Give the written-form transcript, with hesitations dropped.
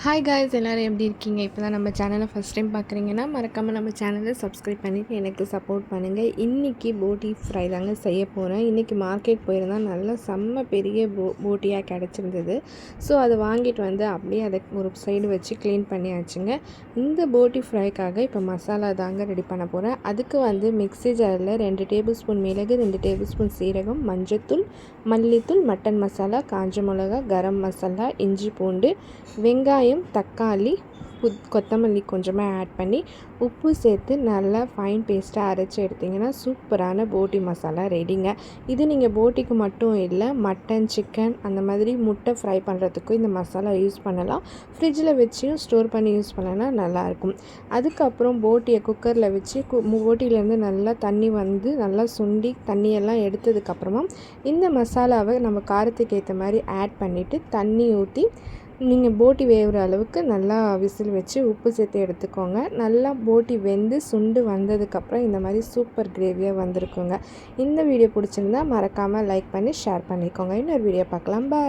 Hi guys, எல்லோரும் எப்படி இருக்கீங்க? இப்போ தான் நம்ம சேனலை ஃபஸ்ட் டைம் பார்க்குறீங்கன்னா மறக்காமல் நம்ம சேனலை சப்ஸ்கிரைப் பண்ணிவிட்டு எனக்கு சப்போர்ட் பண்ணுங்கள். இன்றைக்கி போட்டி ஃப்ரை தாங்க செய்ய போகிறேன். இன்றைக்கி மார்க்கெட் போயிருந்தால் நல்லா செம்ம பெரிய போட்டியாக கிடச்சிருந்தது. ஸோ அதை வாங்கிட்டு வந்து அப்படியே அதை ஒரு சைடு வச்சு க்ளீன் பண்ணியாச்சுங்க. இந்த போட்டி ஃப்ரைக்காக இப்போ மசாலா தாங்க ரெடி பண்ண போகிறேன். அதுக்கு வந்து மிக்ஸி ஜாரில் 2 டேபிள் ஸ்பூன் மிளகு, 2 டேபிள் ஸ்பூன் சீரகம், மஞ்சத்தூள், மல்லித்தூள், மட்டன் மசாலா, காஞ்ச மிளகா, கரம் மசாலா, இஞ்சி பூண்டு, வெங்காயம், தக்காளி, கொத்தமல்லி கொஞ்சமாக ஆட் பண்ணி உப்பு சேர்த்து நல்லா ஃபைன் பேஸ்ட்டாக அரைச்சி எடுத்திங்கன்னா சூப்பரான போட்டி மசாலா ரெடிங்க. இது நீங்கள் போட்டிக்கு மட்டும் இல்லை, மட்டன், சிக்கன் அந்த மாதிரி முட்டை ஃப்ரை பண்ணுறதுக்கும் இந்த மசாலா யூஸ் பண்ணலாம். ஃப்ரிட்ஜில் வச்சியும் ஸ்டோர் பண்ணி யூஸ் பண்ணலாம், நல்லாயிருக்கும். அதுக்கப்புறம் போட்டியை குக்கரில் வச்சு போட்டியிலேருந்து நல்லா தண்ணி வந்து நல்லா சுண்டி தண்ணியெல்லாம் எடுத்ததுக்கப்புறமா இந்த மசாலாவை நம்ம காரத்துக்கு ஏற்ற மாதிரி ஆட் பண்ணிவிட்டு தண்ணி ஊற்றி நீங்கள் போட்டி வேகிற அளவுக்கு நல்லா விசில் வச்சு உப்பு சேர்த்து எடுத்துக்கோங்க. நல்லா போட்டி வெந்து சுண்டு வந்ததுக்கப்புறம் இந்த மாதிரி சூப்பர் கிரேவியாக வந்திருக்குங்க. இந்த வீடியோ பிடிச்சிருந்தா மறக்காமல் லைக் பண்ணி ஷேர் பண்ணிக்கோங்க. இன்னொரு வீடியோ பார்க்கலாம். பாய்.